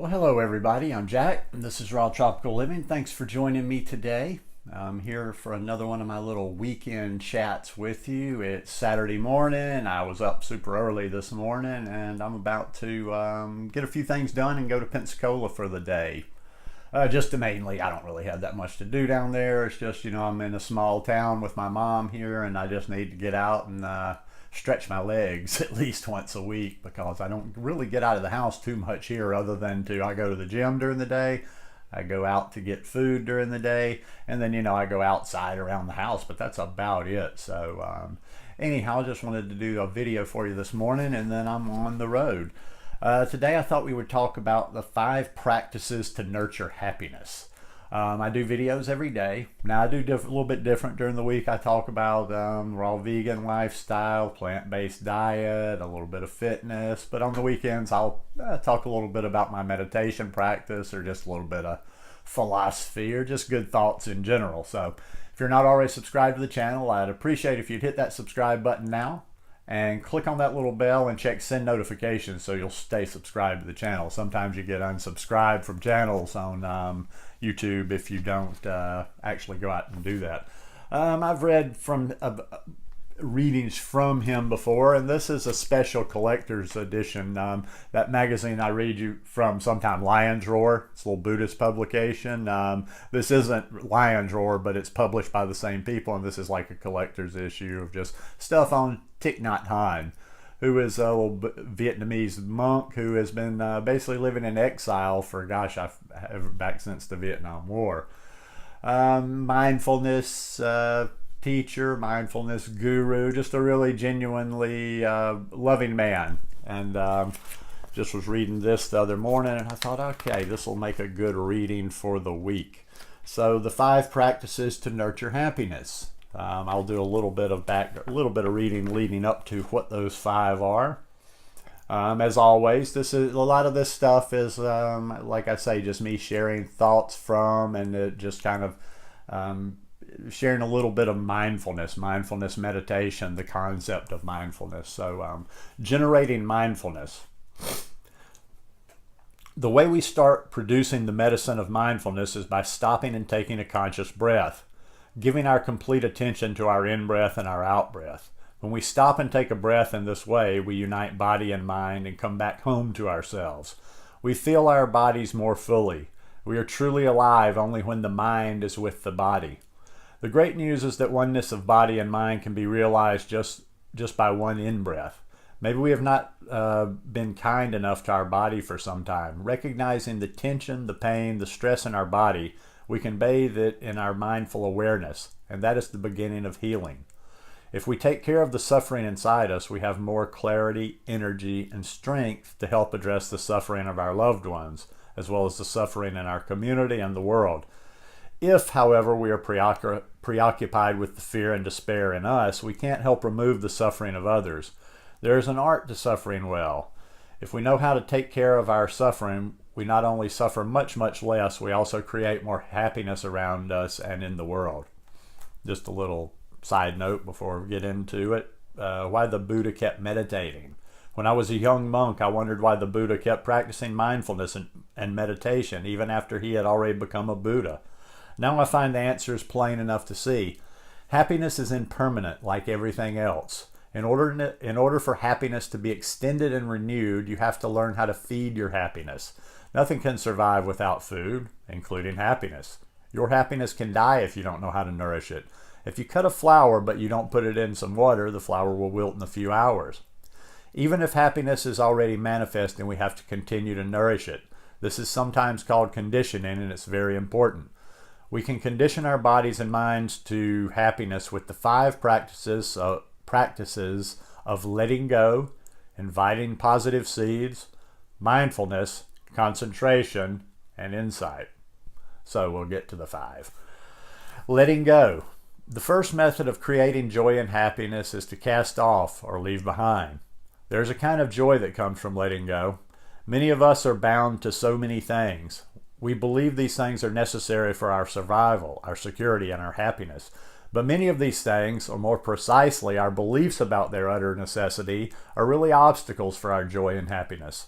Well, hello everybody. I'm Jack, and this is Raw Tropical Living. Thanks for joining me today. I'm here for another one of my little weekend chats with you. It's Saturday morning. I was up super early this morning, and I'm about to get a few things done and go to Pensacola for the day. Just to mainly, I don't really have that much to do down there. It's just, I'm in a small town with my mom here, and I just need to get out and stretch my legs at least once a week because I don't really get out of the house too much here other than I go to the gym during the day. I go out to get food during the day, and then, I go outside around the house, but that's about it. So anyhow, I just wanted to do a video for you this morning, and then I'm on the road. Today I thought we would talk about the 5 practices to nurture happiness. I do videos every day. Now I do a little bit different during the week. I talk about raw vegan lifestyle, plant-based diet, a little bit of fitness. But on the weekends I'll talk a little bit about my meditation practice or just a little bit of philosophy or just good thoughts in general. So if you're not already subscribed to the channel, I'd appreciate if you'd hit that subscribe button now and click on that little bell and check send notifications so you'll stay subscribed to the channel. Sometimes you get unsubscribed from channels on YouTube if you don't actually go out and do that. I've read from readings from him before, and this is a special collector's edition. That magazine I read you from sometime, Lion's Roar, it's a little Buddhist publication. This isn't Lion's Roar, but it's published by the same people, and this is like a collector's issue of just stuff on Thich Nhat Hanh, who is a little Vietnamese monk who has been basically living in exile for, back since the Vietnam War. Mindfulness teacher, mindfulness guru, just a really genuinely loving man. And just was reading this the other morning, and I thought, okay, this will make a good reading for the week. So the 5 practices to nurture happiness. I'll do a little bit of reading leading up to what those 5 are. As always, a lot of this stuff is, like I say, just me sharing thoughts from, and it just kind of sharing a little bit of mindfulness meditation, the concept of mindfulness. So generating mindfulness. The way we start producing the medicine of mindfulness is by stopping and taking a conscious breath, giving our complete attention to our in-breath and our out-breath. When we stop and take a breath in this way, we unite body and mind and come back home to ourselves. We feel our bodies more fully. We are truly alive only when the mind is with the body. The great news is that oneness of body and mind can be realized just by one in-breath. Maybe we have not been kind enough to our body for some time. Recognizing the tension, the pain, the stress in our body, we can bathe it in our mindful awareness, and that is the beginning of healing. If we take care of the suffering inside us, we have more clarity, energy, and strength to help address the suffering of our loved ones, as well as the suffering in our community and the world. If, however, we are preoccupied with the fear and despair in us, we can't help remove the suffering of others. There is an art to suffering well. If we know how to take care of our suffering, we not only suffer much, much less, we also create more happiness around us and in the world. Just a little side note before we get into it. Why the Buddha kept meditating. When I was a young monk, I wondered why the Buddha kept practicing mindfulness and meditation even after he had already become a Buddha. Now I find the answer is plain enough to see. Happiness is impermanent, like everything else. In order for happiness to be extended and renewed, you have to learn how to feed your happiness. Nothing can survive without food, including happiness. Your happiness can die if you don't know how to nourish it. If you cut a flower but you don't put it in some water, the flower will wilt in a few hours. Even if happiness is already manifesting, we have to continue to nourish it. This is sometimes called conditioning, and it's very important. We can condition our bodies and minds to happiness with the 5 practices of letting go, inviting positive seeds, mindfulness, concentration, and insight. So we'll get to the 5. Letting go. The first method of creating joy and happiness is to cast off or leave behind. There's a kind of joy that comes from letting go. Many of us are bound to so many things. We believe these things are necessary for our survival, our security, and our happiness. But many of these things, or more precisely, our beliefs about their utter necessity, are really obstacles for our joy and happiness.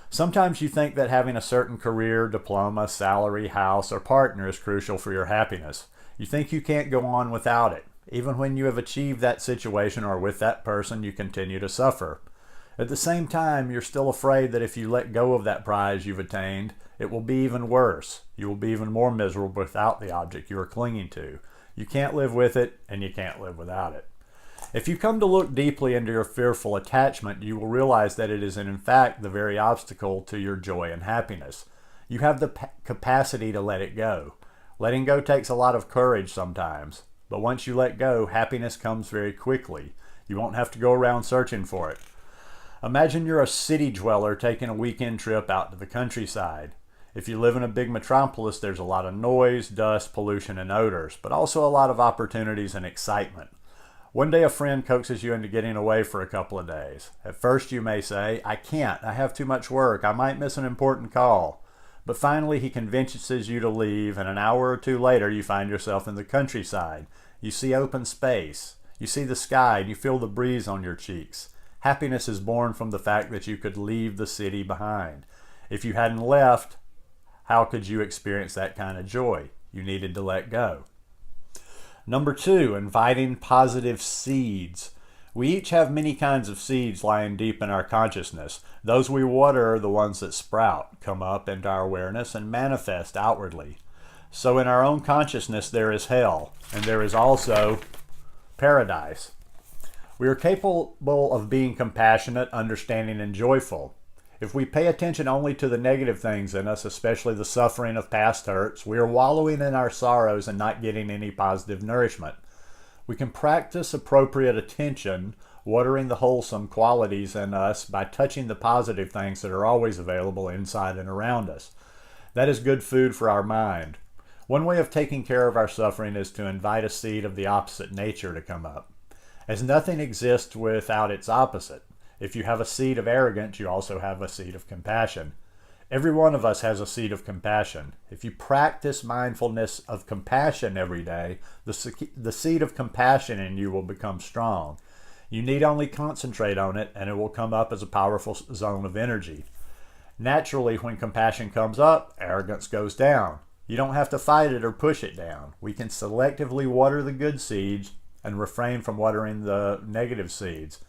Sometimes you think that having a certain career, diploma, salary, house, or partner is crucial for your happiness. You think you can't go on without it. Even when you have achieved that situation or with that person, you continue to suffer. At the same time, you're still afraid that if you let go of that prize you've attained, it will be even worse. You will be even more miserable without the object you are clinging to. You can't live with it, and you can't live without it. If you come to look deeply into your fearful attachment, you will realize that it is in fact the very obstacle to your joy and happiness. You have the capacity to let it go. Letting go takes a lot of courage sometimes, but once you let go, happiness comes very quickly. You won't have to go around searching for it. Imagine you're a city dweller taking a weekend trip out to the countryside. If you live in a big metropolis, there's a lot of noise, dust, pollution, and odors, but also a lot of opportunities and excitement. One day a friend coaxes you into getting away for a couple of days. At first you may say, "I can't, I have too much work, I might miss an important call." But finally he convinces you to leave, and an hour or two later you find yourself in the countryside. You see open space, you see the sky, and you feel the breeze on your cheeks. Happiness is born from the fact that you could leave the city behind. If you hadn't left, how could you experience that kind of joy? You needed to let go. Number 2, inviting positive seeds. We each have many kinds of seeds lying deep in our consciousness. Those we water are the ones that sprout, come up into our awareness, and manifest outwardly. So in our own consciousness there is hell, and there is also paradise. We are capable of being compassionate, understanding, and joyful. If we pay attention only to the negative things in us, especially the suffering of past hurts, we are wallowing in our sorrows and not getting any positive nourishment. We can practice appropriate attention, watering the wholesome qualities in us by touching the positive things that are always available inside and around us. That is good food for our mind. One way of taking care of our suffering is to invite a seed of the opposite nature to come up. As nothing exists without its opposite. If you have a seed of arrogance, you also have a seed of compassion. Every one of us has a seed of compassion. If you practice mindfulness of compassion every day, the seed of compassion in you will become strong. You need only concentrate on it, and it will come up as a powerful zone of energy. Naturally, when compassion comes up, arrogance goes down. You don't have to fight it or push it down. We can selectively water the good seeds and refrain from watering the negative seeds.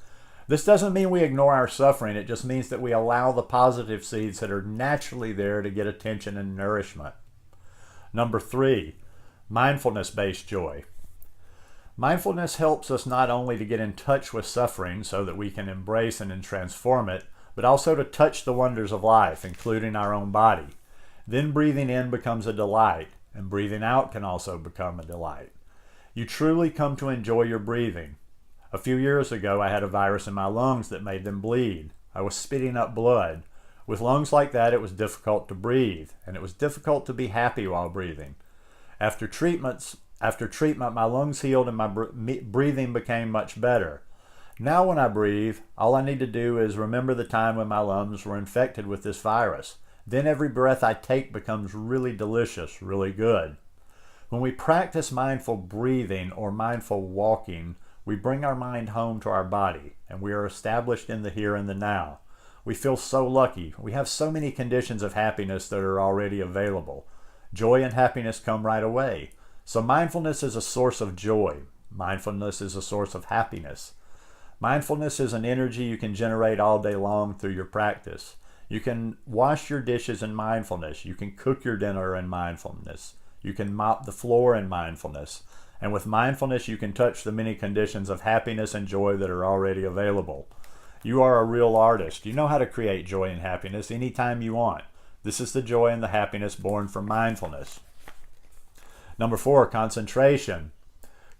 This doesn't mean we ignore our suffering, it just means that we allow the positive seeds that are naturally there to get attention and nourishment. Number 3, mindfulness-based joy. Mindfulness helps us not only to get in touch with suffering so that we can embrace and transform it, but also to touch the wonders of life, including our own body. Then breathing in becomes a delight, and breathing out can also become a delight. You truly come to enjoy your breathing. A few years ago, I had a virus in my lungs that made them bleed. I was spitting up blood. With lungs like that, it was difficult to breathe, and it was difficult to be happy while breathing. After treatment, my lungs healed and my breathing became much better. Now when I breathe, all I need to do is remember the time when my lungs were infected with this virus. Then every breath I take becomes really delicious, really good. When we practice mindful breathing or mindful walking, we bring our mind home to our body, and we are established in the here and the now. We feel so lucky. We have so many conditions of happiness that are already available. Joy and happiness come right away. So mindfulness is a source of joy. Mindfulness is a source of happiness. Mindfulness is an energy you can generate all day long through your practice. You can wash your dishes in mindfulness. You can cook your dinner in mindfulness. You can mop the floor in mindfulness. And with mindfulness, you can touch the many conditions of happiness and joy that are already available. You are a real artist. You know how to create joy and happiness anytime you want. This is the joy and the happiness born from mindfulness. Number 4, concentration.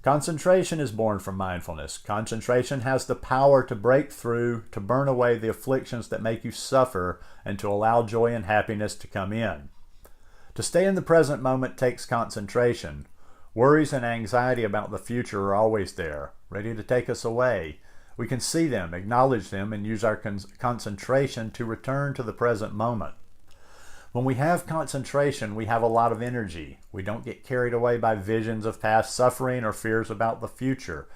Concentration is born from mindfulness. Concentration has the power to break through, to burn away the afflictions that make you suffer, and to allow joy and happiness to come in. To stay in the present moment takes concentration. Worries and anxiety about the future are always there, ready to take us away. We can see them, acknowledge them, and use our concentration to return to the present moment. When we have concentration, we have a lot of energy. We don't get carried away by visions of past suffering or fears about the future.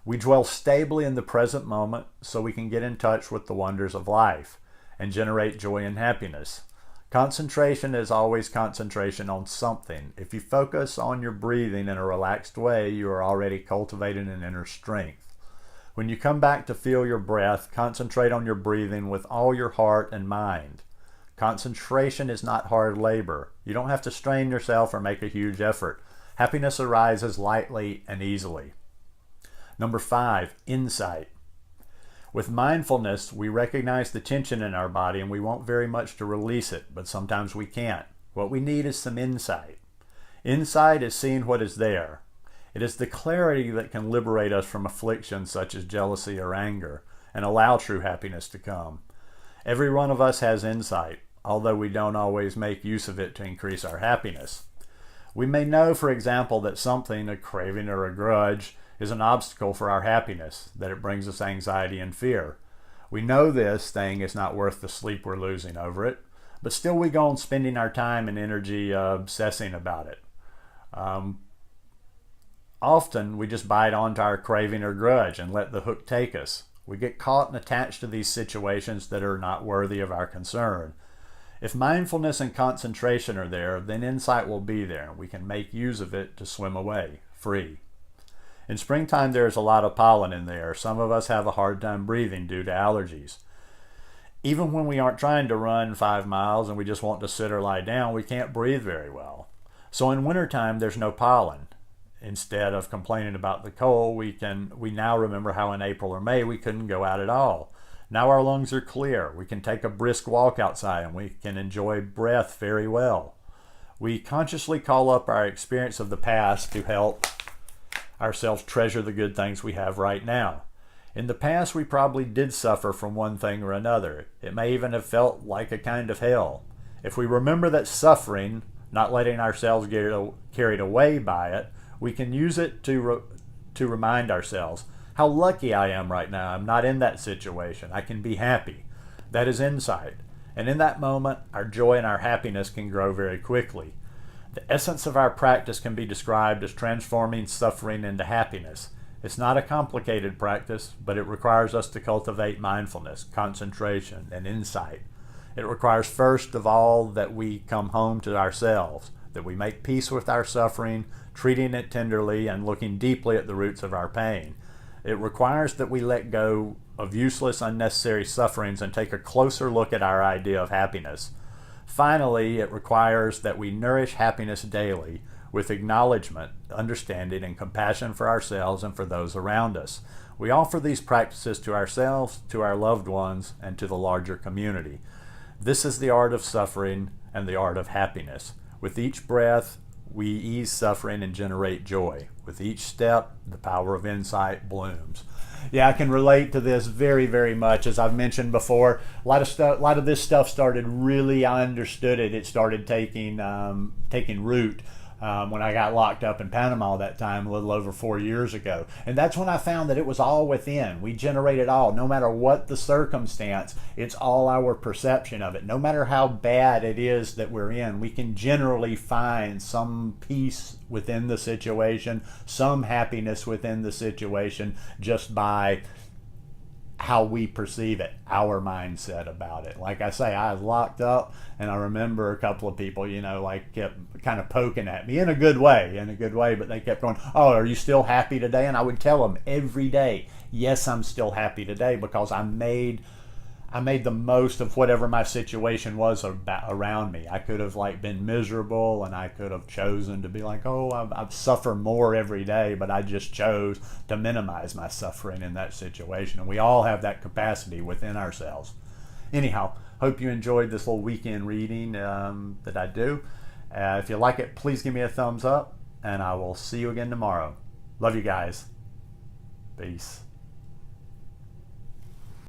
We dwell stably in the present moment so we can get in touch with the wonders of life. and generate joy and happiness. Concentration is always concentration on something. If you focus on your breathing in a relaxed way, you are already cultivating an inner strength. When you come back to feel your breath, concentrate on your breathing with all your heart and mind. Concentration is not hard labor. You don't have to strain yourself or make a huge effort. Happiness arises lightly and easily. Number 5, insight. With mindfulness, we recognize the tension in our body and we want very much to release it, but sometimes we can't. What we need is some insight. Insight is seeing what is there. It is the clarity that can liberate us from afflictions such as jealousy or anger and allow true happiness to come. Every one of us has insight, although we don't always make use of it to increase our happiness. We may know, for example, that something, a craving or a grudge, is an obstacle for our happiness, that it brings us anxiety and fear. We know this thing is not worth the sleep we're losing over it, but still we go on spending our time and energy obsessing about it. Often we just bite onto our craving or grudge and let the hook take us. We get caught and attached to these situations that are not worthy of our concern. If mindfulness and concentration are there, then insight will be there, and we can make use of it to swim away, free. In springtime, there's a lot of pollen in the air. Some of us have a hard time breathing due to allergies. Even when we aren't trying to run 5 miles and we just want to sit or lie down, we can't breathe very well. So in wintertime, there's no pollen. Instead of complaining about the cold, we now remember how in April or May we couldn't go out at all. Now our lungs are clear. We can take a brisk walk outside and we can enjoy breath very well. We consciously call up our experience of the past to help ourselves treasure the good things we have right now. In the past, we probably did suffer from one thing or another. It may even have felt like a kind of hell. If we remember that suffering, not letting ourselves get carried away by it, we can use it to remind ourselves, how lucky I am right now. I'm not in that situation. I can be happy. That is insight. And in that moment, our joy and our happiness can grow very quickly. The essence of our practice can be described as transforming suffering into happiness. It's not a complicated practice, but it requires us to cultivate mindfulness, concentration, and insight. It requires first of all that we come home to ourselves, that we make peace with our suffering, treating it tenderly and looking deeply at the roots of our pain. It requires that we let go of useless, unnecessary sufferings and take a closer look at our idea of happiness. Finally, it requires that we nourish happiness daily with acknowledgement, understanding, and compassion for ourselves and for those around us. We offer these practices to ourselves, to our loved ones, and to the larger community. This is the art of suffering and the art of happiness. With each breath, we ease suffering and generate joy. With each step, the power of insight blooms. Yeah, I can relate to this very, very much. As I've mentioned before, a lot of this stuff started really, I understood it. It started taking root when I got locked up in Panama that time, a little over 4 years ago. And that's when I found that it was all within. We generate it all. No matter what the circumstance, it's all our perception of it. No matter how bad it is that we're in, we can generally find some peace within the situation, some happiness within the situation, just by how we perceive it, our mindset about it. Like I say, I was locked up, and I remember a couple of people, kept kind of poking at me in a good way, but they kept going, "Oh, are you still happy today?" And I would tell them every day, yes, I'm still happy today, because I made the most of whatever my situation was around me. I could have been miserable, and I could have chosen to be I suffer more every day, but I just chose to minimize my suffering in that situation. And we all have that capacity within ourselves. Anyhow, hope you enjoyed this little weekend reading that I do. If you like it, please give me a thumbs up, and I will see you again tomorrow. Love you guys. Peace.